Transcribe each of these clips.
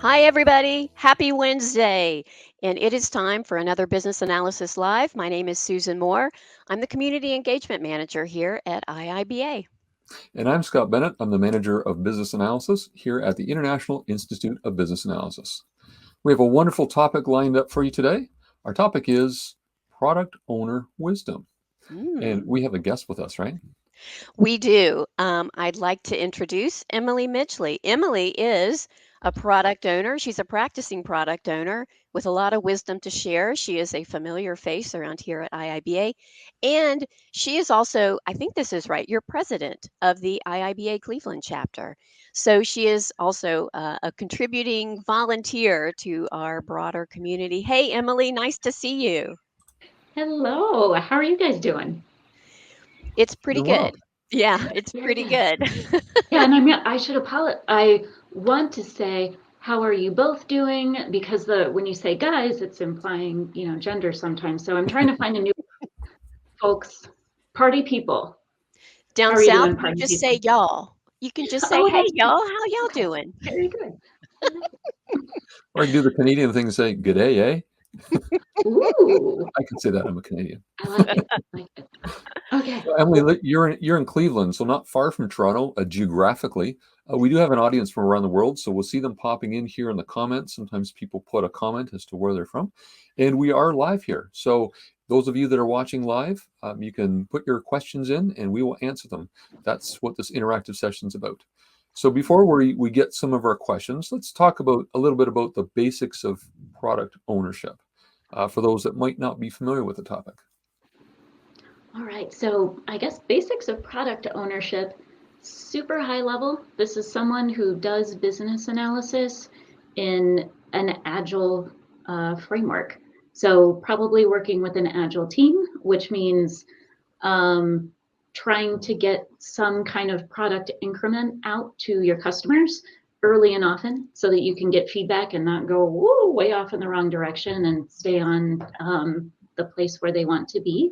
Hi, everybody. Happy Wednesday. And it is time for another Business Analysis Live. My name is Susan Moore. I'm the Community Engagement Manager here at IIBA. And I'm Scott Bennett. I'm the Manager of Business Analysis here at the International Institute of Business Analysis. We have a wonderful topic lined up for you today. Our topic is product owner wisdom. And Mm, we have a guest with us, right? we do. I'd like to introduce Emily Midgley. Emily is a product owner. She's a practicing product owner with a lot of wisdom to share. She is a familiar face around here at IIBA. And she is also, I think this is right, you're president of the IIBA Cleveland Chapter. So she is also a contributing volunteer to our broader community. Hey, Emily, nice to see you. Hello, how are you guys doing? It's pretty Doing well. good. Yeah, it's Very pretty good. good. Yeah, and I should apologize. I want to say, how are you both doing? Because when you say guys, it's implying, gender sometimes. So I'm trying to find a new folks, party people. How Down are you south, doing, you party just say people? y'all. You can just say, Oh, "Hey, that's y'all, how y'all okay. doing?" Very good. All right. Or I can do the Canadian thing and say, good day, eh? Ooh, I can say that. I'm a Canadian. I like it. I like it. Okay. So Emily, you're in Cleveland, so not far from Toronto, geographically. We do have an audience from around the world, so we'll see them popping in here in the comments. Sometimes people put a comment as to where they're from, and we are live here. So those of you that are watching live, you can put your questions in, and we will answer them. That's what this interactive session is about. So before we get some of our questions, let's talk about a little bit about the basics of product ownership for those that might not be familiar with the topic. All right, so I guess basics of product ownership, super high level. This is someone who does business analysis in an agile framework. So probably working with an agile team, which means um, trying to get some kind of product increment out to your customers early and often so that you can get feedback and not go woo, way off in the wrong direction and stay on the place where they want to be.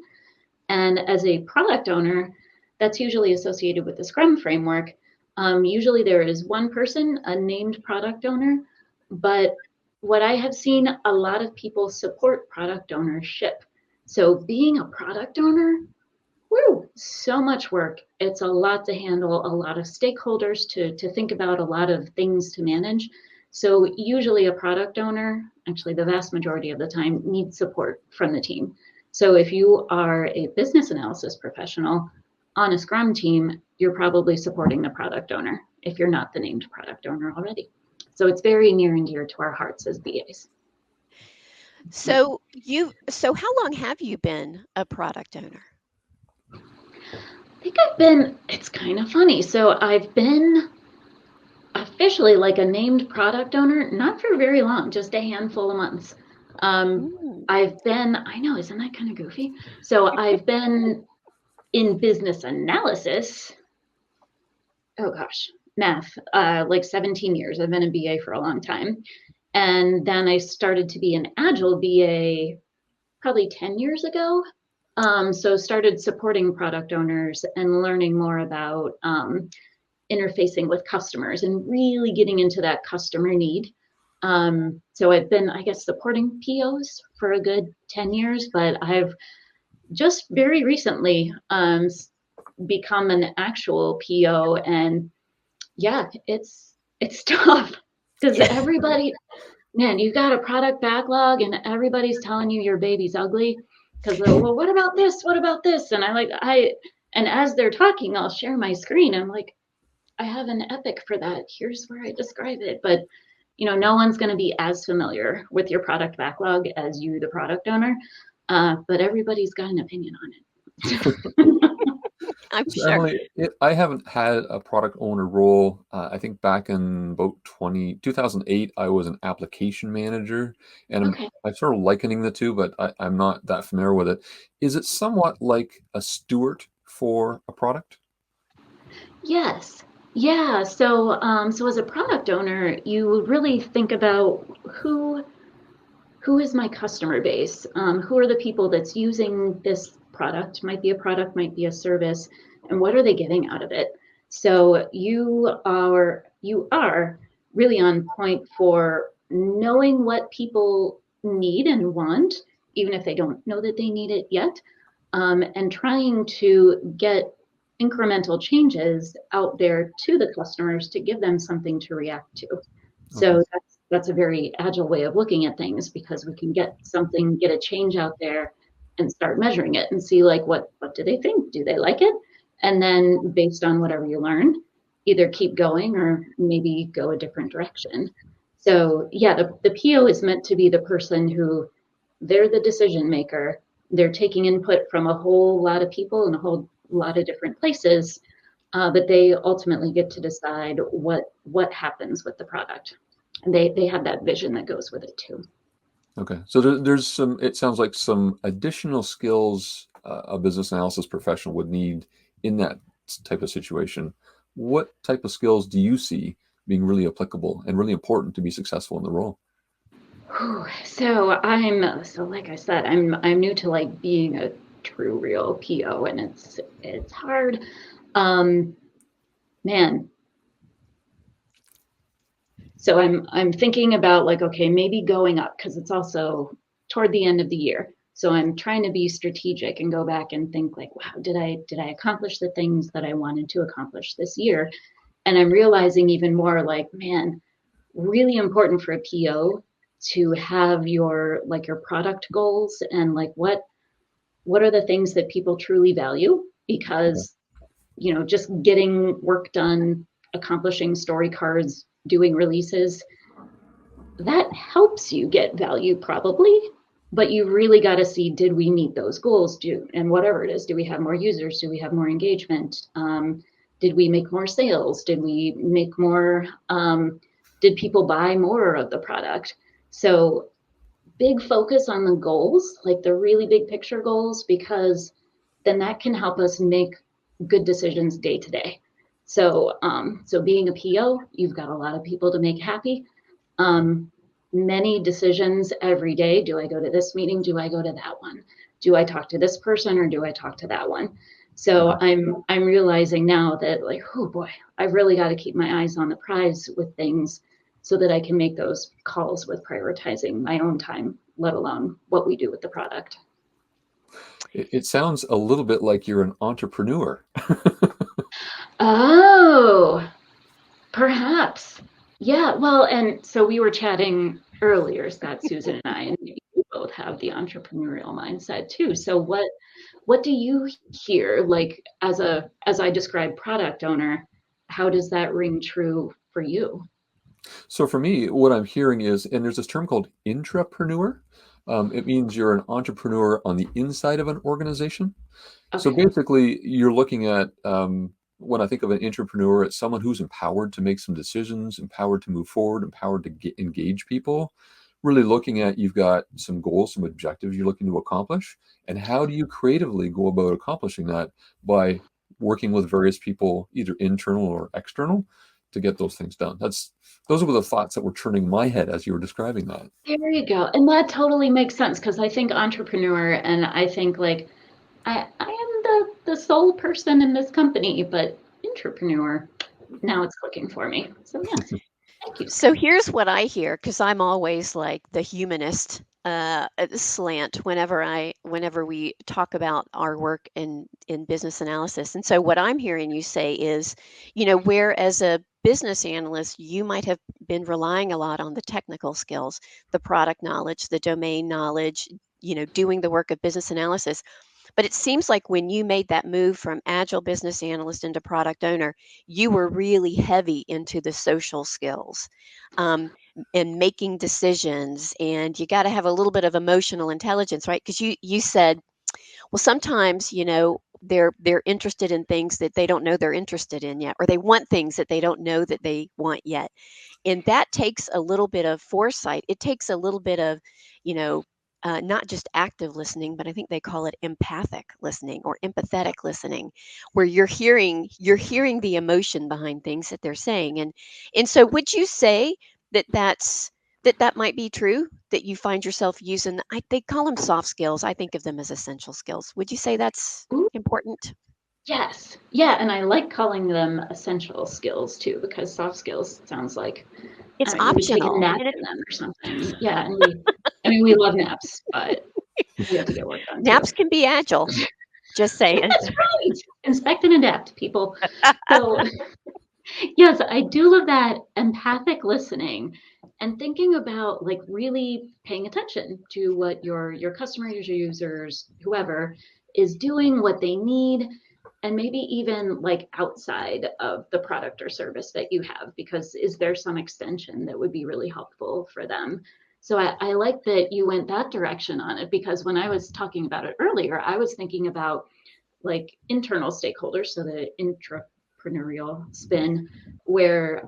And as a product owner, that's usually associated with the Scrum framework. Usually there is one person, a named product owner, but what I have seen, a lot of people support product ownership. So being a product owner, woo, so much work. It's a lot to handle, a lot of stakeholders to think about, a lot of things to manage. So usually a product owner, actually the vast majority of the time, needs support from the team. So if you are a business analysis professional on a Scrum team, you're probably supporting the product owner if you're not the named product owner already. So it's very near and dear to our hearts as BAs. So how long have you been a product owner? I think I've been, it's kind of funny. So I've been officially like a named product owner, not for very long, just a handful of months. Um, Mm, I know, isn't that kind of goofy? So I've been in business analysis, oh gosh, math, like 17 years. I've been a BA for a long time. And then I started to be an agile BA probably 10 years ago. So started supporting product owners and learning more about interfacing with customers and really getting into that customer need. So I've been, I guess, supporting POs for a good 10 years, but I've just very recently become an actual PO. And yeah, it's tough because everybody, man, you got a product backlog and everybody's telling you your baby's ugly because well, what about this? What about this? And and as they're talking, I'll share my screen. I'm like, I have an epic for that. Here's where I describe it. But no one's going to be as familiar with your product backlog as you, the product owner. But everybody's got an opinion on it. I'm So sure. Emily, I haven't had a product owner role. I think back in about 2008, I was an application manager, and Okay. I'm sort of likening the two, but I'm not that familiar with it. Is it somewhat like a steward for a product? Yes. Yeah. So as a product owner, you really think about who is my customer base? Who are the people that's using this product? Might be a product, might be a service, and what are they getting out of it? So you are really on point for knowing what people need and want, even if they don't know that they need it yet, and trying to get incremental changes out there to the customers to give them something to react to. So Okay. that's a very agile way of looking at things, because we can get a change out there and start measuring it and see, like, what do they think? Do they like it? And then based on whatever you learn, either keep going or maybe go a different direction. So yeah, the PO is meant to be the person who, they're the decision maker. They're taking input from a whole lot of people in a whole lot of different places, but they ultimately get to decide what happens with the product. And they have that vision that goes with it too. Okay. So there's some, it sounds like some additional skills a business analysis professional would need in that type of situation. What type of skills do you see being really applicable and really important to be successful in the role? So like I said, I'm new to like being a true real PO, and it's hard. Man. So I'm thinking about, like, okay, maybe going up, because it's also toward the end of the year. So I'm trying to be strategic and go back and think, like, wow, did I accomplish the things that I wanted to accomplish this year? And I'm realizing even more, like, man, really important for a PO to have your product goals, and like what are the things that people truly value, Okay. because just getting work done, accomplishing story cards, doing releases, that helps you get value probably, but you really got to see, did we meet those goals? And whatever it is, do we have more users? Do we have more engagement? Did we make more sales? Did we make more? Did people buy more of the product? So big focus on the goals, like the really big picture goals, because then that can help us make good decisions day to day. So being a PO, you've got a lot of people to make happy. Many decisions every day. Do I go to this meeting? Do I go to that one? Do I talk to this person or do I talk to that one? So Okay. I'm realizing now that, like, oh boy, I've really got to keep my eyes on the prize with things, so that I can make those calls with prioritizing my own time, let alone what we do with the product. It sounds a little bit like you're an entrepreneur. Oh, perhaps. Yeah, well, and so we were chatting earlier, Scott, Susan, and I, and you both have the entrepreneurial mindset too. So what do you hear, like, as I describe product owner, how does that ring true for you? So for me, what I'm hearing is, and there's this term called intrapreneur. It means you're an entrepreneur on the inside of an organization. So Okay. basically, you're looking at when I think of an entrepreneur, it's someone who's empowered to make some decisions, empowered to move forward, empowered to engage people. Really looking at, you've got some goals, some objectives you're looking to accomplish, and how do you creatively go about accomplishing that by working with various people, either internal or external, to get those things done. Those were the thoughts that were turning my head as you were describing that. There you go. And that totally makes sense, because I think entrepreneur, and I think, like, I am the sole person in this company, but entrepreneur, now it's clicking for me. So yeah, thank you, Scott. So here's what I hear, because I'm always like the humanist slant whenever we talk about our work in business analysis. And so what I'm hearing you say is, where as a business analyst, you might have been relying a lot on the technical skills, the product knowledge, the domain knowledge, doing the work of business analysis. But it seems like when you made that move from agile business analyst into product owner, you were really heavy into the social skills, um, and making decisions. And you got to have a little bit of emotional intelligence, right? Because you said, well, sometimes they're interested in things that they don't know they're interested in yet, or they want things that they don't know that they want yet. And that takes a little bit of foresight. It takes a little bit of, you know, not just active listening, but I think they call it empathic listening or empathetic listening, where you're hearing the emotion behind things that they're saying. And so, would you say that might be true? That you find yourself using, they call them soft skills. I think of them as essential skills. Would you say that's Ooh, important? yes. Yeah, and I like calling them essential skills too, because soft skills sounds like It's You would take a optional. nap in them or something. Yeah, and we love naps, but we have to get work done too. Naps can be agile. Just saying. That's right. Inspect and adapt, people. So yes, I do love that empathic listening and thinking about like really paying attention to what your customers, your users, whoever is doing, what they need, and maybe even like outside of the product or service that you have, because is there some extension that would be really helpful for them? So I like that you went that direction on it, because when I was talking about it earlier, I was thinking about like internal stakeholders, so the intrapreneurial spin, where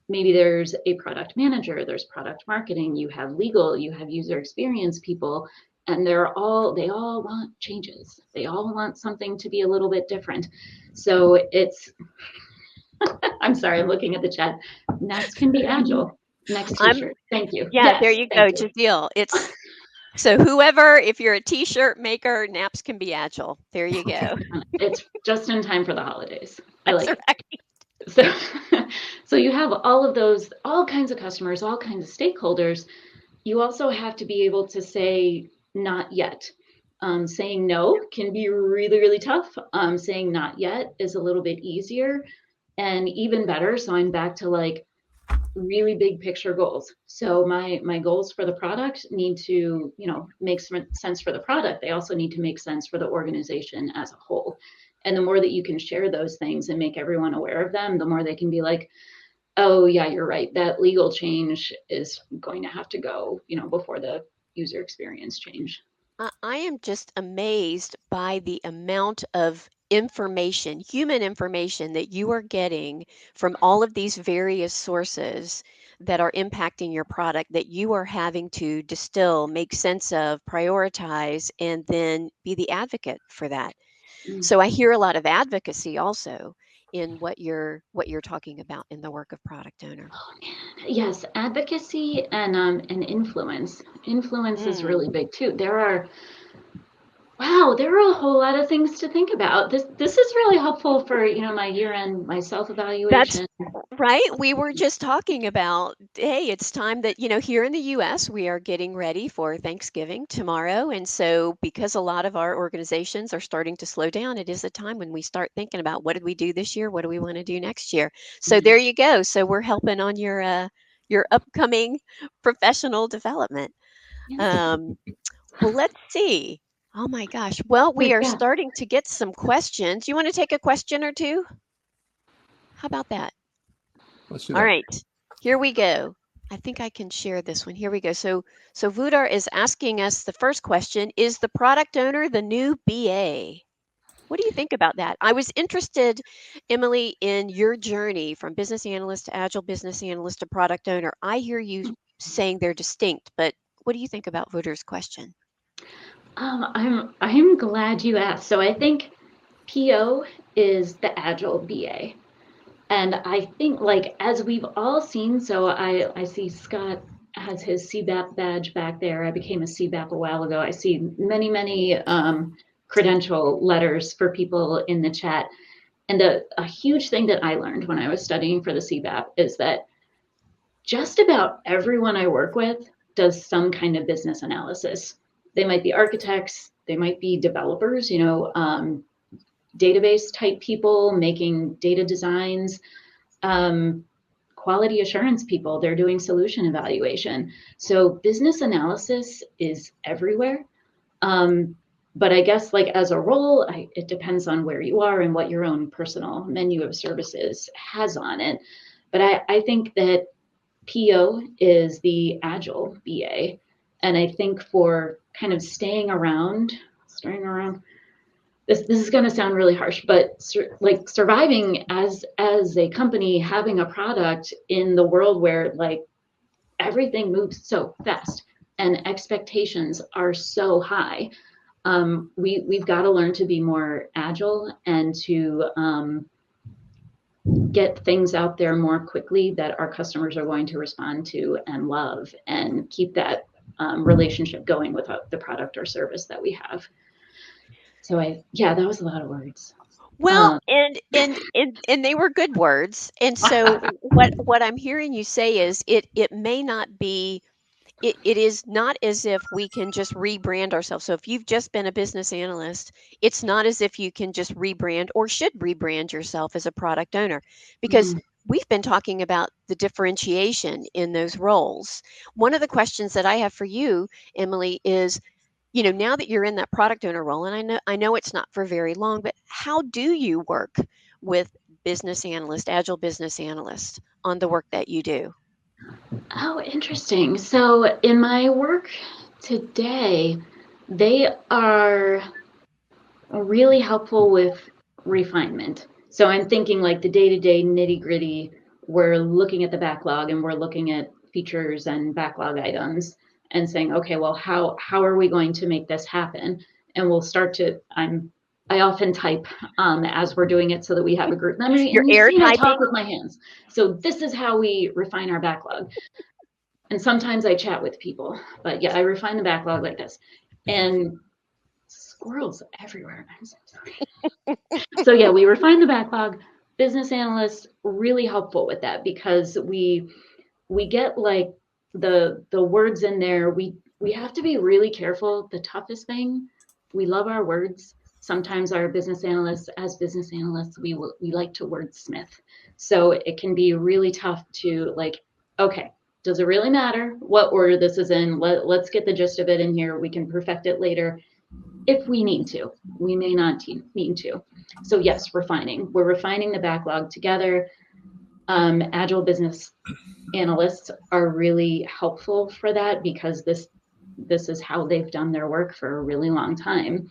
maybe there's a product manager, there's product marketing, you have legal, you have user experience people, and they all want changes. They all want something to be a little bit different. So it's, I'm sorry, I'm looking at the chat. Naps can be agile. Next t-shirt. Thank you. Yeah, Yes, there you go, thank you. Jazeel. It's so whoever, if you're a t-shirt maker, naps can be agile. There you go. It's just in time for the holidays. I That's like it. right. So, so you have all of those, all kinds of customers, all kinds of stakeholders. You also have to be able to say not yet. Saying no can be really, really tough. Saying not yet is a little bit easier and even better. So I'm back to like really big picture goals. So my goals for the product need to, make sense for the product. They also need to make sense for the organization as a whole. And the more that you can share those things and make everyone aware of them, the more they can be like, oh yeah, you're right. That legal change is going to have to go, before the user experience change. I am just amazed by the amount of information, human information that you are getting from all of these various sources that are impacting your product that you are having to distill, make sense of, prioritize, and then be the advocate for that. Mm. So I hear a lot of advocacy also in what you're talking about in the work of product owner. Yes, advocacy and influence. Influence is Mm. really big too. There are a whole lot of things to think about. This is really helpful for, my year-end, my That's self-evaluation. right. We were just talking about, hey, it's time that, here in the US, we are getting ready for Thanksgiving tomorrow. And so, because a lot of our organizations are starting to slow down, it is a time when we start thinking about what did we do this year? What do we want to do next year? So, Yeah. there you go. So, we're helping on your upcoming professional development. Yes. Um, well, let's see. Oh my gosh. Well, we Wait, are yeah. starting to get some questions. You want to take a question or two? How about that? Let's do All that. right, here we go. I think I can share this one. Here we go. So Vudar is asking us the first question, is the product owner the new BA? What do you think about that? I was interested, Emily, in your journey from business analyst to agile business analyst to product owner. I hear you saying they're distinct, but what do you think about Vudar's question? I'm glad you asked. So I think PO is the agile BA. And I think like as we've all seen, so I see Scott has his CBAP badge back there. I became a CBAP a while ago. I see many, many credential letters for people in the chat. And a huge thing that I learned when I was studying for the CBAP is that just about everyone I work with does some kind of business analysis. They might be architects, they might be developers, database type people making data designs, quality assurance people, they're doing solution evaluation. So business analysis is everywhere. But I guess like as a role, it depends on where you are and what your own personal menu of services has on it. But I think that PO is the agile BA. And I think for kind of staying around, this is going to sound really harsh, but like surviving as a company, having a product in the world where like everything moves so fast and expectations are so high, we've got to learn to be more agile and to get things out there more quickly that our customers are going to respond to and love, and keep that relationship going with the product or service that we have. So that was a lot of words. Well, and they were good words. And so what I'm hearing you say is it may not be it is not as if we can just rebrand ourselves. So if you've just been a business analyst, it's not as if you can just rebrand or should rebrand yourself as a product owner because Mhm. we've been talking about the differentiation in those roles. One of the questions that I have for you, Emily, is now that you're in that product owner role, and I know it's not for very long, but how do you work with business analysts, agile business analysts on the work that you do? Oh, interesting. So in my work today, they are really helpful with refinement. So I'm thinking like the day-to-day nitty-gritty, we're looking at the backlog and we're looking at features and backlog items and saying, okay, well, how are we going to make this happen? And we'll start to, I often type as we're doing it so that we have a group memory. You're And you've air seen I talk typing? with my hands. So this is how we refine our backlog. And sometimes I chat with people, but yeah, I refine the backlog like this. And squirrels everywhere. I'm so sorry. So yeah, we refine the backlog. Business analysts really helpful with that because we get like the words in there. We have to be really careful. The toughest thing, we love our words. Sometimes our business analysts, as business analysts, we like to wordsmith. So it can be really tough to like, okay, does it really matter what order this is in? Let's get the gist of it in here. We can perfect it later if we need to. We may not need to. So yes, refining. We're refining the backlog together. Agile business analysts are really helpful for that because this is how they've done their work for a really long time.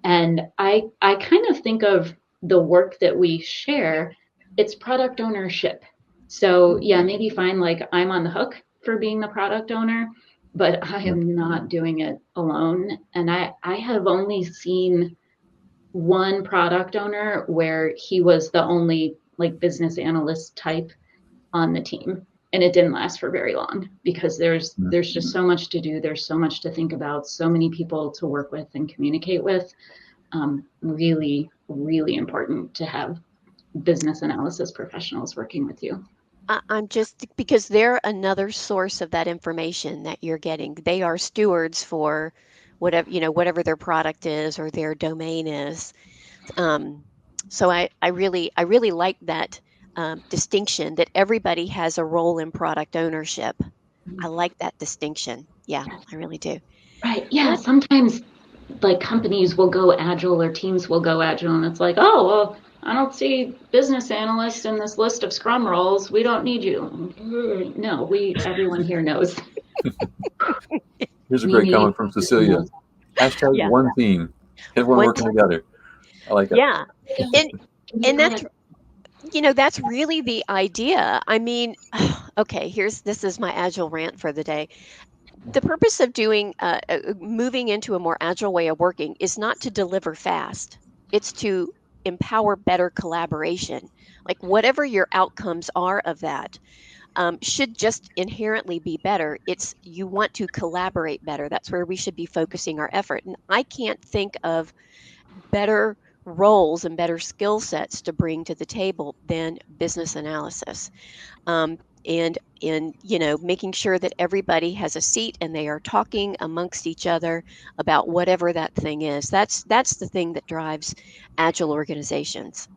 And I kind of think of the work that we share, it's product ownership. So yeah, maybe fine, like I'm on the hook for being the product owner, but I am not doing it alone. And I have only seen one product owner where he was the only like business analyst type on the team. And it didn't last for very long because there's just so much to do. There's so much to think about, so many people to work with and communicate with. Really, really important to have business analysis professionals working with you. I'm just because they're another source of that information that you're getting. They are stewards for whatever their product is or their domain is. Um, so I really like that distinction that everybody has a role in product ownership. I like that distinction. Yeah, I really do. Right. Yeah. Let Sometimes like companies will go agile or teams will go agile and it's like, oh, well, I don't see business analysts in this list of scrum roles. We don't need you. No, everyone here knows Here's a we great need comment from Cecilia. professionals. Hashtag yeah, one team. Everyone one working together. I like it. yeah, Can and be a and that's product. that's really the idea. I mean, okay, this is my agile rant for the day. The purpose of doing moving into a more agile way of working is not to deliver fast. It's to empower better collaboration. Like whatever your outcomes are of that should just inherently be better. It's you want to collaborate better. That's where we should be focusing our effort. And I can't think of better roles and better skill sets to bring to the table than business analysis. Um, and making sure that everybody has a seat and they are talking amongst each other about whatever that thing is. That's the thing that drives agile organizations.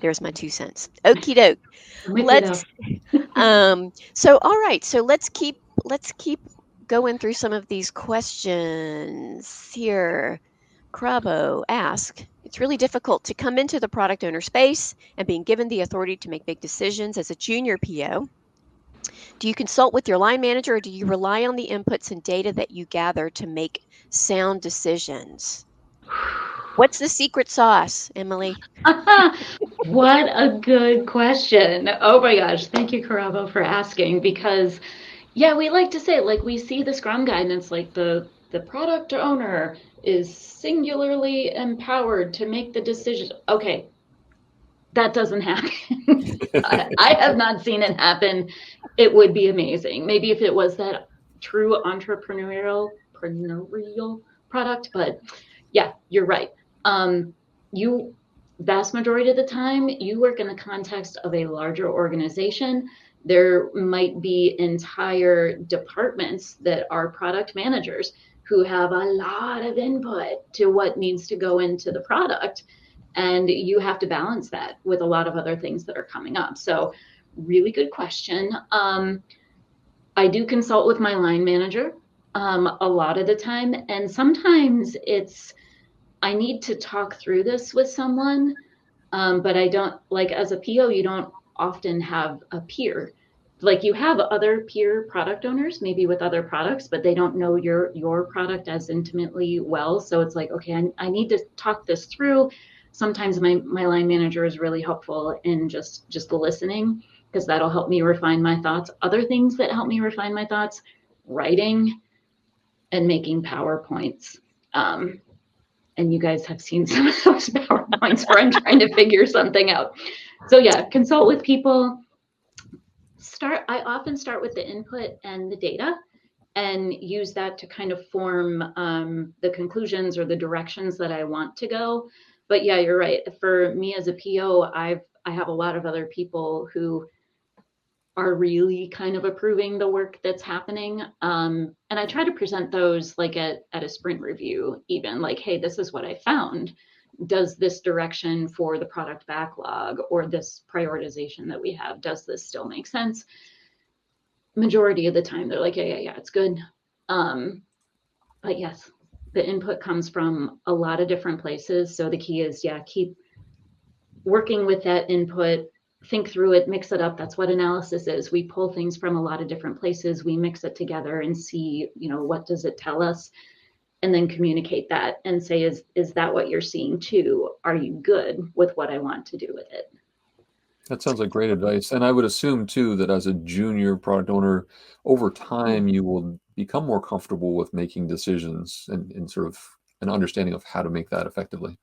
There's my 2 cents. Okie doke. I'm with you though. Let's so all right, so let's keep going through some of these questions here. Crabo ask, it's really difficult to come into the product owner space and being given the authority to make big decisions as a junior PO. Do you consult with your line manager or do you rely on the inputs and data that you gather to make sound decisions? What's the secret sauce, Emily? What a good question. Oh my gosh. Thank you, Caravo, for asking because yeah, we like to say like we see the Scrum guidance like the product owner is singularly empowered to make the decision. Okay, that doesn't happen. I have not seen it happen. It would be amazing. Maybe if it was that true entrepreneurial product, but yeah, you're right. You vast majority of the time, you work in the context of a larger organization. There might be entire departments that are product managers who have a lot of input to what needs to go into the product. And you have to balance that with a lot of other things that are coming up. So, really good question. I do consult with my line manager a lot of the time. And sometimes I need to talk through this with someone, but I don't, like, as a PO, you don't often have a peer. Like, you have other peer product owners, maybe with other products, but they don't know your product as intimately well. So it's like, okay, I need to talk this through. Sometimes my line manager is really helpful in just listening, because that'll help me refine my thoughts. Other things that help me refine my thoughts: writing and making PowerPoints. And you guys have seen some of those PowerPoints where I'm trying to figure something out. So yeah, consult with people. I often start with the input and the data and use that to kind of form the conclusions or the directions that I want to go. But yeah, you're right. For me as a PO, I have a lot of other people who are really kind of approving the work that's happening. And I try to present those like at a sprint review, even like, hey, this is what I found. Does this direction for the product backlog or this prioritization that we have, does this still make sense? Majority of the time, they're like, yeah, it's good. But yes, the input comes from a lot of different places. So the key is, yeah, keep working with that input, think through it, mix it up. That's what analysis is. We pull things from a lot of different places, we mix it together and see, what does it tell us? And then communicate that and say, is that what you're seeing too? Are you good with what I want to do with it? That sounds like great advice. And I would assume too that as a junior product owner, over time you will become more comfortable with making decisions and sort of an understanding of how to make that effectively.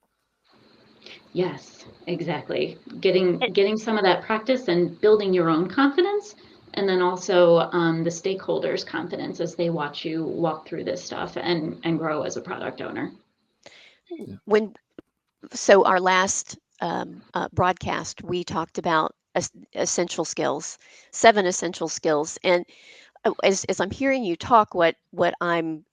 Yes, exactly. Getting some of that practice and building your own confidence, and then also the stakeholders' confidence as they watch you walk through this stuff and grow as a product owner. When so our last broadcast, we talked about essential skills, 7 essential skills, and as I'm hearing you talk, what I'm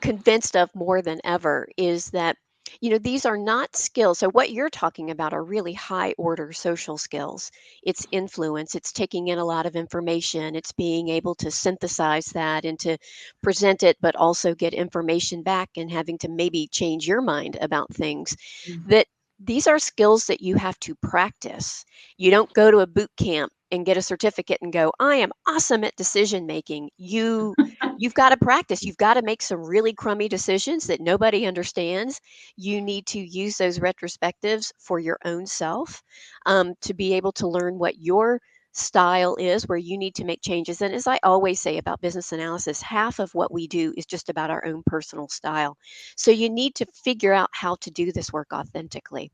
convinced of more than ever is that these are not skills. So what you're talking about are really high order social skills. It's influence, it's taking in a lot of information, it's being able to synthesize that and to present it, but also get information back and having to maybe change your mind about things. That these are skills that you have to practice. You don't go to a boot camp and get a certificate and go, I am awesome at decision making. You've got to practice. You've got to make some really crummy decisions that nobody understands. You need to use those retrospectives for your own self, to be able to learn what your style is, where you need to make changes. And as I always say about business analysis, half of what we do is just about our own personal style. So you need to figure out how to do this work authentically.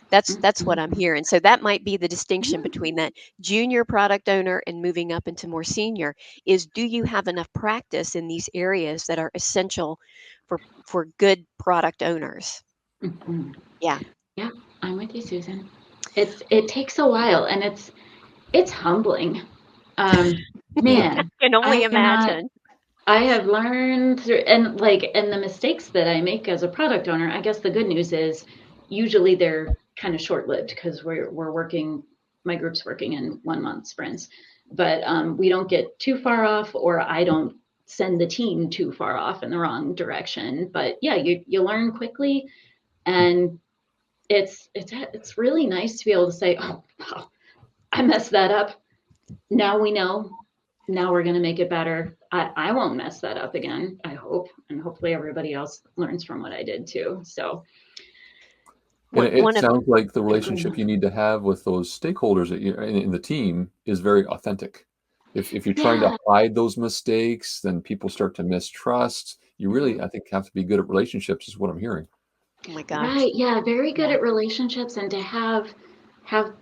That's what I'm hearing. So that might be the distinction between that junior product owner and moving up into more senior, is do you have enough practice in these areas that are essential for good product owners? Mhm. Yeah. Yeah, I'm with you, Susan. It takes a while, and it's humbling. I Man, can only I cannot. imagine. I have learned through, and the mistakes that I make as a product owner, I guess the good news is usually they're kind of short-lived, because we're working, my group's working in 1 month sprints, but we don't get too far off, or I don't send the team too far off in the wrong direction. But yeah, you learn quickly, and it's really nice to be able to say, oh, wow, I messed that up. Now we know. Now we're going to make it better. I won't mess that up again, I hope. And hopefully everybody else learns from what I did too. So, And one it one of sounds like the relationship you need to have with those stakeholders that you in the team is very authentic. If you're trying to yeah. hide those mistakes, then people start to mistrust. You really, I think, have to be good at relationships, is what I'm hearing. Oh my gosh. Right. Yeah. Very good Yeah. at relationships, and to have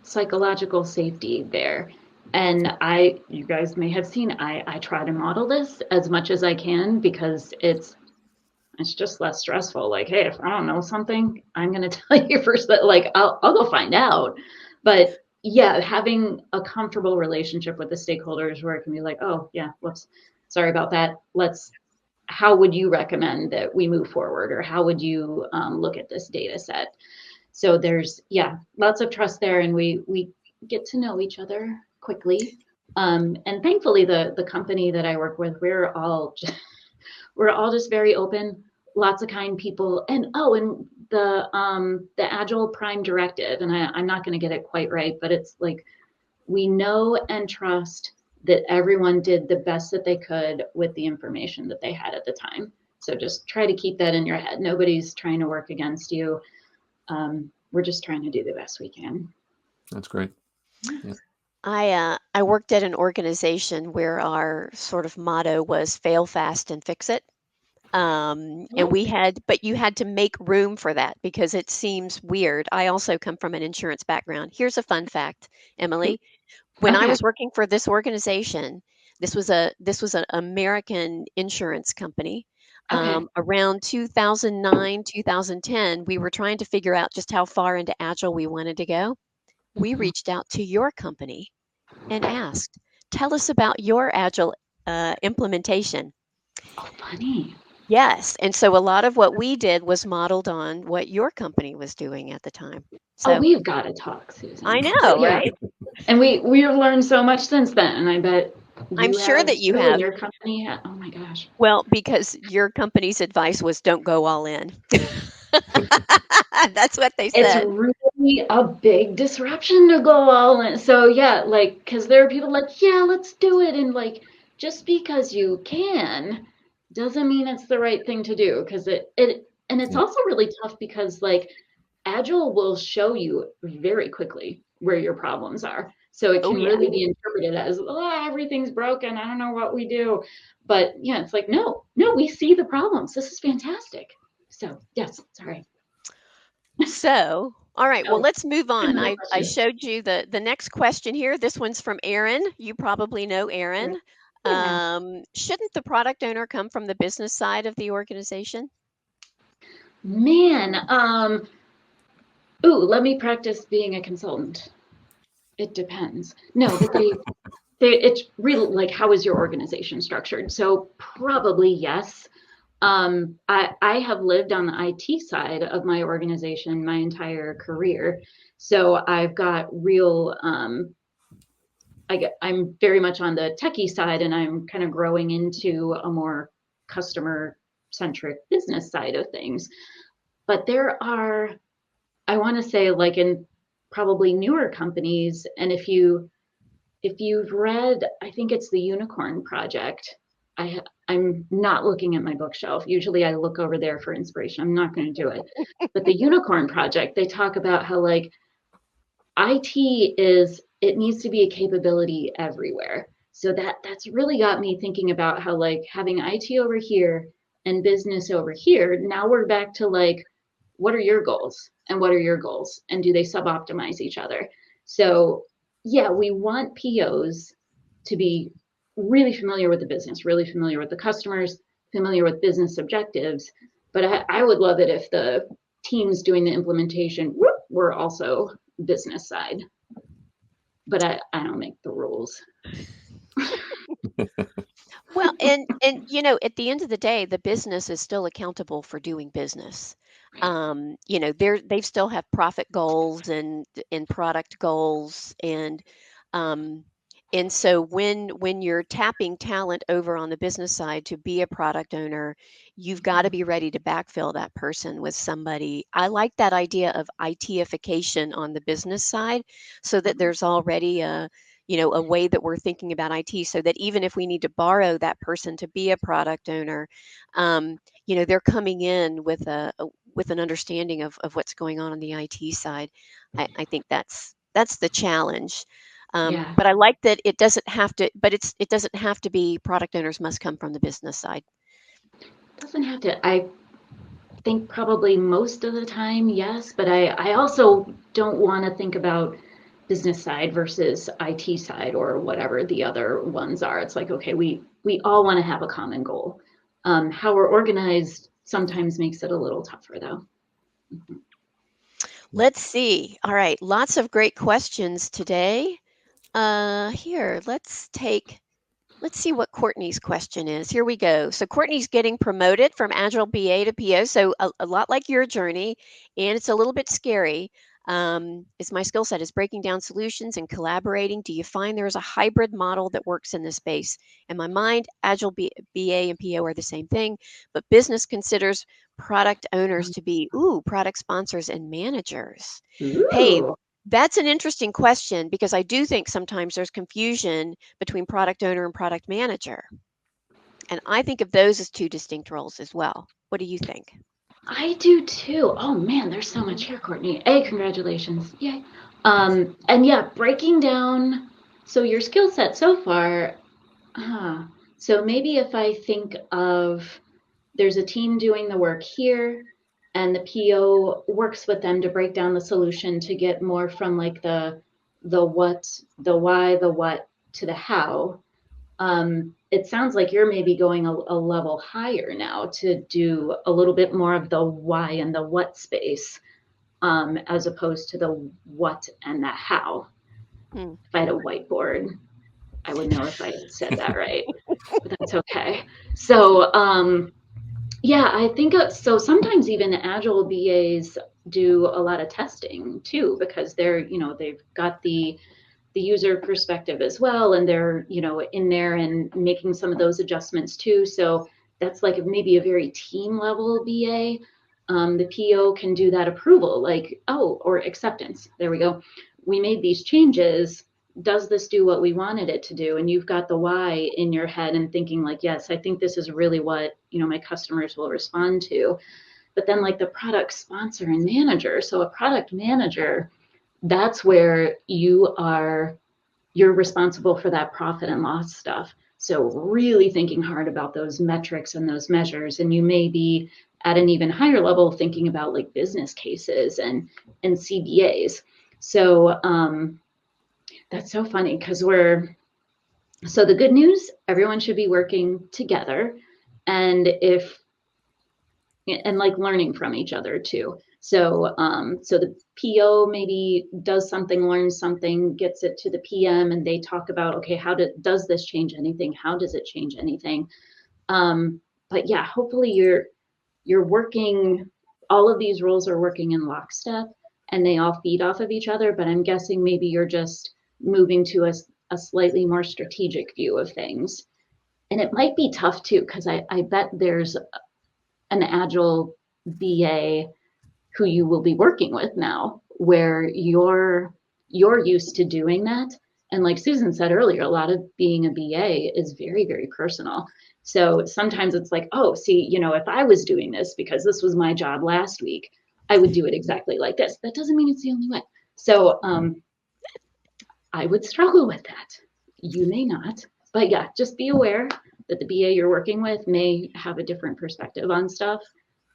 psychological safety there. And you guys may have seen, I try to model this as much as I can, because It's just less stressful. Like, hey, if I don't know something, I'm going to tell you first that like, I'll go find out. But yeah, having a comfortable relationship with the stakeholders where it can be like, oh yeah, whoops, sorry about that. How would you recommend that we move forward? Or how would you look at this data set? So there's, yeah, lots of trust there, and we get to know each other quickly. And thankfully, the company that I work with, we're all just very open, lots of kind people. And and the Agile Prime Directive, and I'm not going to get it quite right, but it's like, we know and trust that everyone did the best that they could with the information that they had at the time. So just try to keep that in your head. Nobody's trying to work against you. We're just trying to do the best we can. That's great. Yeah. I worked at an organization where our sort of motto was fail fast and fix it. And but you had to make room for that because it seems weird. I also come from an insurance background. Here's a fun fact, Emily. When I Okay. was working for this organization, this was an American insurance company. Okay. Around 2009, 2010, we were trying to figure out just how far into Agile we wanted to go. We Mhm. reached out to your company and asked, tell us about your Agile implementation. Oh, funny. Yes, and so a lot of what we did was modeled on what your company was doing at the time. Oh, So we've got to talk, Susan. I So know, yeah, right? and we've learned so much since then, and I bet I'm you sure have that you too, and have. your company. Oh my gosh. Well, because your company's advice was don't go all in. That's what they It's said. really a big disruption to go all in. So yeah, like, because there are people like, yeah, let's do it, and like, just because you can doesn't mean it's the right thing to do. Because and it's Yeah. also really tough because like Agile will show you very quickly where your problems are. So it Oh, can yeah. really be interpreted as, oh, everything's broken. I don't know what we do. But yeah, it's like, no, we see the problems. This is fantastic. So yes, sorry. So, all right, well, Oh, let's move on. another I question. showed you the next question here. This one's from Aaron. You probably know Aaron. Right. Yeah. Shouldn't the product owner come from the business side of the organization? Man, ooh, let me practice being a consultant. It depends. No, but it's real, like, how is your organization structured? So probably yes. I have lived on the IT side of my organization my entire career. So I've got real, I'm very much on the techie side, and I'm kind of growing into a more customer centric business side of things. But there are, I want to say, like, in probably newer companies, and if you've read, I think it's the Unicorn Project. I'm not looking at my bookshelf. Usually I look over there for inspiration. I'm not going to do it. But the Unicorn Project, they talk about how like it needs to be a capability everywhere. So that's really got me thinking about how like having IT over here and business over here, now we're back to like, what are your goals and what are your goals? And do they sub-optimize each other? So yeah, we want POs to be really familiar with the business, really familiar with the customers, familiar with business objectives. But I would love it if the teams doing the implementation were also business side. But I don't make the rules. Well, and at the end of the day, the business is still accountable for doing business. Right. They still have profit goals and product goals um, and so when you're tapping talent over on the business side to be a product owner, you've got to be ready to backfill that person with somebody. I like that idea of ITification on the business side, so that there's already a way that we're thinking about IT, so that even if we need to borrow that person to be a product owner, they're coming in with an understanding of what's going on the IT side. I think that's the challenge. Yeah. But I like that it doesn't have to, but it doesn't have to be product owners must come from the business side. Doesn't have to. I think probably most of the time, yes. But I also don't want to think about business side versus IT side or whatever the other ones are. It's like, okay, we all want to have a common goal. How we're organized sometimes makes it a little tougher though. Let's see. All right, lots of great questions today. Here, let's see what Courtney's question is. Here we go. So Courtney's getting promoted from Agile BA to PO, so a lot like your journey, and it's a little bit scary. It's my skill set is breaking down solutions and collaborating. Do you find there's a hybrid model that works in this space? In my mind, Agile BA and PO are the same thing, but business considers product owners to be, product sponsors and managers. Hey, Ooh. that's an interesting question because I do think sometimes there's confusion between product owner and product manager. And I think of those as two distinct roles as well. What do you think? I do too. Oh man, there's so much here, Courtney. Hey, congratulations. Yay. And yeah, breaking down, so your skill set so far, so maybe if I think of there's a team doing the work here and the PO works with them to break down the solution to get more from like the what, the why, the what to the how. It sounds like you're maybe going a level higher now to do a little bit more of the why and the what space, as opposed to the what and the how. If I had a whiteboard, I would know if I said that right, but that's okay. So, yeah, I think so. Sometimes even Agile BAs do a lot of testing too, because they've got the user perspective as well, and they're in there and making some of those adjustments too. So that's like maybe a very team level BA. The PO can do that approval, like, or acceptance. There we go. We made these changes. Does this do what we wanted it to do? And you've got the why in your head and thinking like, yes, I think this is really what my customers will respond to. But then like the product sponsor and manager. So a product manager, that's where you're responsible for that profit and loss stuff. So really thinking hard about those metrics and those measures. And you may be at an even higher level thinking about like business cases and CBAs. So that's so funny because so the good news, everyone should be working together and like learning from each other too. So the PO maybe does something, learns something, gets it to the PM, and they talk about, okay, does this change anything? How does it change anything? But yeah, hopefully you're working. All of these roles are working in lockstep, and they all feed off of each other. But I'm guessing maybe you're just moving to a slightly more strategic view of things, and it might be tough too, because I bet there's an Agile BA who you will be working with now, where you're used to doing that. And like Susan said earlier, a lot of being a BA is very, very personal. So sometimes it's like, oh, see, if I was doing this because this was my job last week, I would do it exactly like this. That doesn't mean it's the only way. So I would struggle with that. You may not, but yeah, just be aware that the BA you're working with may have a different perspective on stuff.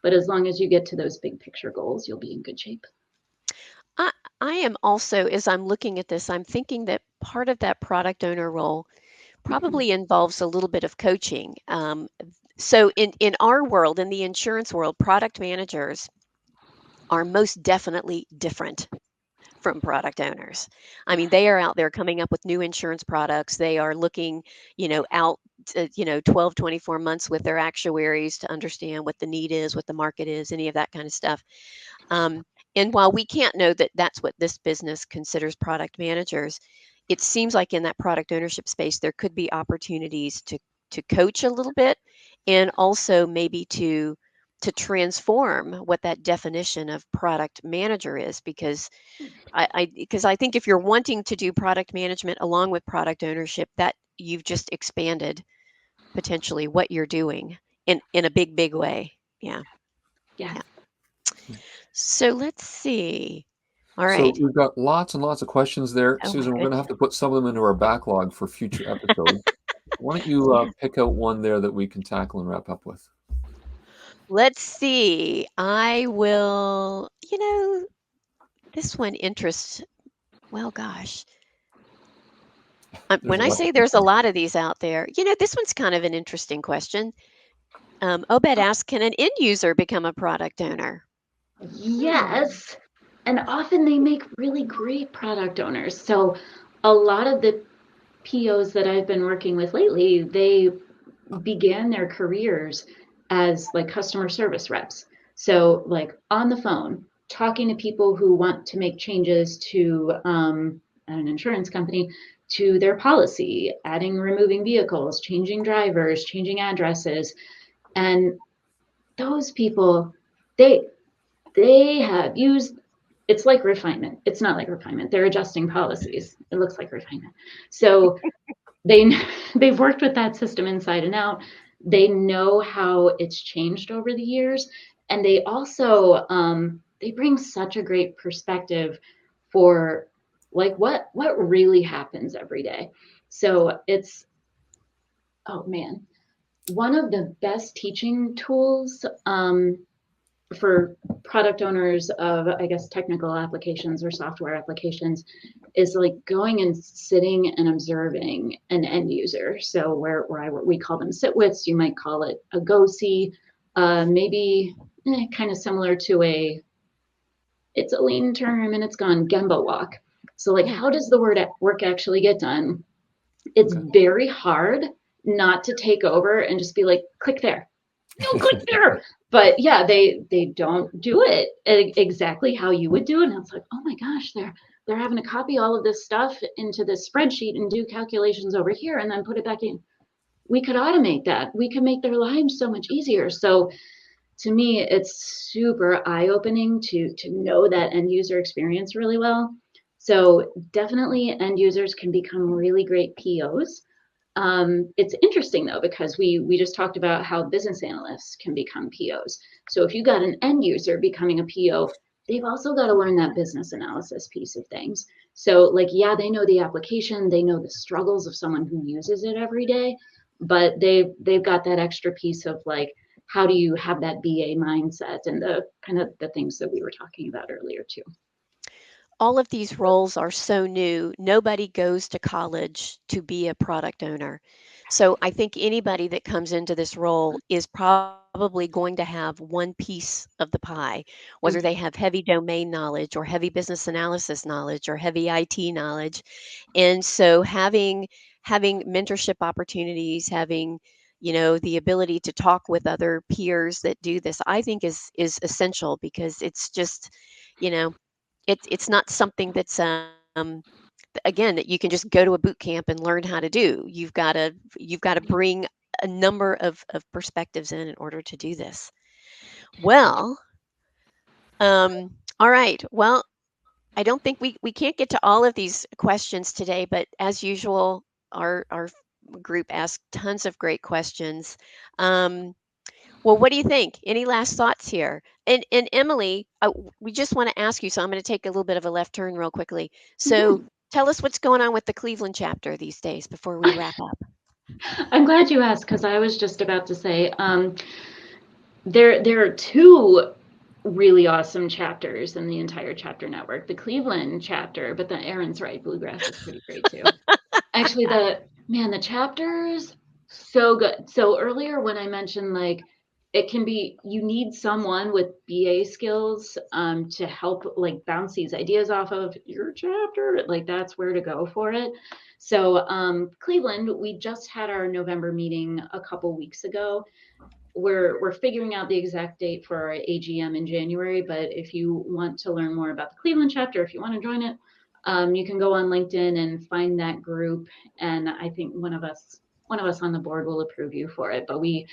But as long as you get to those big picture goals, you'll be in good shape. I am also, as I'm looking at this, I'm thinking that part of that product owner role probably involves a little bit of coaching. So in our world, in the insurance world, product managers are most definitely different from product owners. I mean, they are out there coming up with new insurance products. They are looking, out, 12, 24 months with their actuaries to understand what the need is, what the market is, any of that kind of stuff. And while we can't know that that's what this business considers product managers, it seems like in that product ownership space, there could be opportunities to coach a little bit and also maybe to transform what that definition of product manager is, because I think if you're wanting to do product management along with product ownership, that you've just expanded potentially what you're doing in a big way. Yeah. Yes. Yeah. So let's see. All So right. we've got lots and lots of questions there. Oh Susan, my we're going to have to goodness. put some of them into our backlog for future episodes. Why don't you pick out one there that we can tackle and wrap up with? Let's see. I will, this one interests, well, gosh. When I say there's a lot of these out there, this one's kind of an interesting question. Obed asks, can an end user become a product owner? Yes. And often they make really great product owners. So a lot of the POs that I've been working with lately, they began their careers as like customer service reps. So like on the phone, talking to people who want to make changes to an insurance company to their policy, adding, removing vehicles, changing drivers, changing addresses. And those people, they they have used, it's like refinement. It's not like refinement. They're adjusting policies. It looks like refinement. So they they've worked with that system inside and out. They know how it's changed over the years, and they also they bring such a great perspective for like what really happens every day. So it's, oh man, one of the best teaching tools for product owners of, I guess, technical applications or software applications is like going and sitting and observing an end user. So we call them sit-wits, you might call it a go-see, maybe kind of similar to it's a lean term and it's gone, Gemba walk. So like, how does the work actually get done? It's very hard not to take over and just be like, click there. No, click there. But yeah, they don't do it exactly how you would do it. And it's like, oh my gosh, they're having to copy all of this stuff into this spreadsheet and do calculations over here and then put it back in. We could automate that. We could make their lives so much easier. So to me, it's super eye-opening to know that end user experience really well. So definitely end users can become really great POs. It's interesting though, because we just talked about how business analysts can become POs. So if you got an end user becoming a PO, they've also got to learn that business analysis piece of things. So like, yeah, they know the application, they know the struggles of someone who uses it every day, but they've got that extra piece of like, how do you have that BA mindset and the kind of the things that we were talking about earlier too. All of these roles are so new. Nobody goes to college to be a product owner. So I think anybody that comes into this role is probably going to have one piece of the pie, whether they have heavy domain knowledge or heavy business analysis knowledge or heavy IT knowledge. And so having mentorship opportunities, having the ability to talk with other peers that do this, I think is essential, because it's just, you know, it's not something that's again, that you can just go to a boot camp and learn how to do. You've got to bring a number of perspectives in order to do this. Well, all right. Well, I don't think we can't get to all of these questions today, but as usual, our group asked tons of great questions. Um, well, what do you think? Any last thoughts here? And Emily, we just want to ask you, so I'm going to take a little bit of a left turn real quickly. So tell us what's going on with the Cleveland chapter these days before we wrap up. I'm glad you asked, because I was just about to say there are two really awesome chapters in the entire chapter network. The Cleveland chapter, but the Aaron's right, Bluegrass is pretty great too. Actually, the chapters, so good. So earlier when I mentioned like it can be, you need someone with BA skills to help like bounce these ideas off of your chapter, like that's where to go for it. So Cleveland, we just had our November meeting a couple weeks ago. We're figuring out the exact date for our AGM in January, but if you want to learn more about the Cleveland chapter, if you want to join it, you can go on LinkedIn and find that group. And I think one of us on the board will approve you for it. But we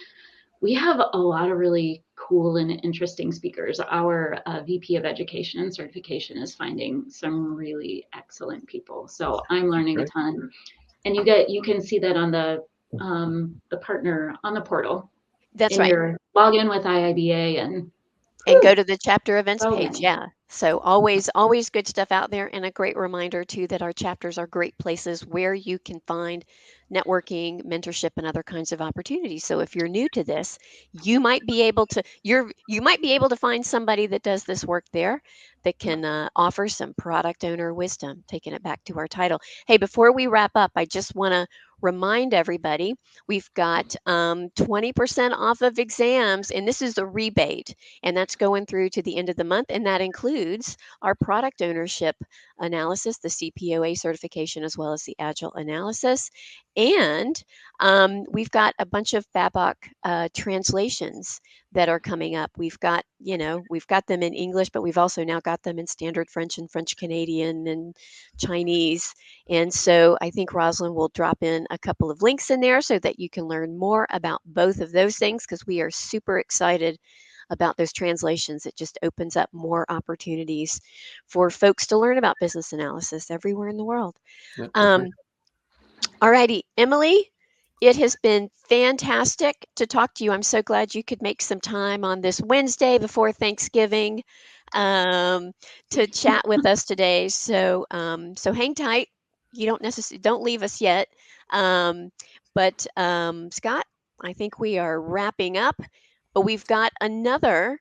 have a lot of really cool and interesting speakers. Our VP of Education and Certification is finding some really excellent people. So I'm learning a ton. And you can see that on the partner on the portal. That's In right. your login with IIBA and Go to the chapter events page. programming. Yeah. So always good stuff out there, and a great reminder too that our chapters are great places where you can find networking, mentorship, and other kinds of opportunities. So if you're new to this, you might be able to find somebody that does this work there. that can offer some product owner wisdom, taking it back to our title. Hey, before we wrap up, I just want to remind everybody we've got 20% off of exams, and this is a rebate, and that's going through to the end of the month, and that includes our product ownership analysis, the CPOA certification, as well as the Agile analysis. And we've got a bunch of BABOK translations that are coming up. We've got them in English, but we've also now got them in standard French and French Canadian and Chinese. And so I think Rosalind will drop in a couple of links in there so that you can learn more about both of those things, because we are super excited about those translations. It just opens up more opportunities for folks to learn about business analysis everywhere in the world. Yeah, that's right. All righty, Emily, it has been fantastic to talk to you. I'm so glad you could make some time on this Wednesday before Thanksgiving to chat with us today. So hang tight. You don't leave us yet. But Scott, I think we are wrapping up. But we've got another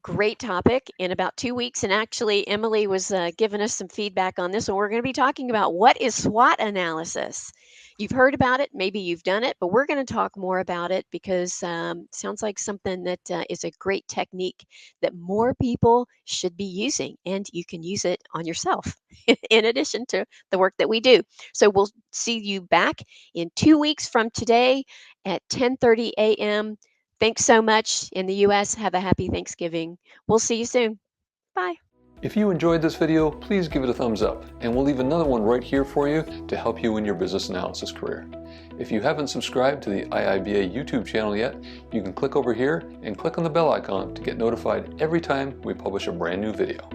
great topic in about 2 weeks. And actually, Emily was giving us some feedback on this one. We're going to be talking about what is SWOT analysis. You've heard about it, maybe you've done it, but we're going to talk more about it because it sounds like something that is a great technique that more people should be using, and you can use it on yourself in addition to the work that we do. So we'll see you back in 2 weeks from today at 10:30 a.m. Thanks so much. In the U.S., have a happy Thanksgiving. We'll see you soon. Bye. If you enjoyed this video, please give it a thumbs up, and we'll leave another one right here for you to help you in your business analysis career. If you haven't subscribed to the IIBA YouTube channel yet, you can click over here and click on the bell icon to get notified every time we publish a brand new video.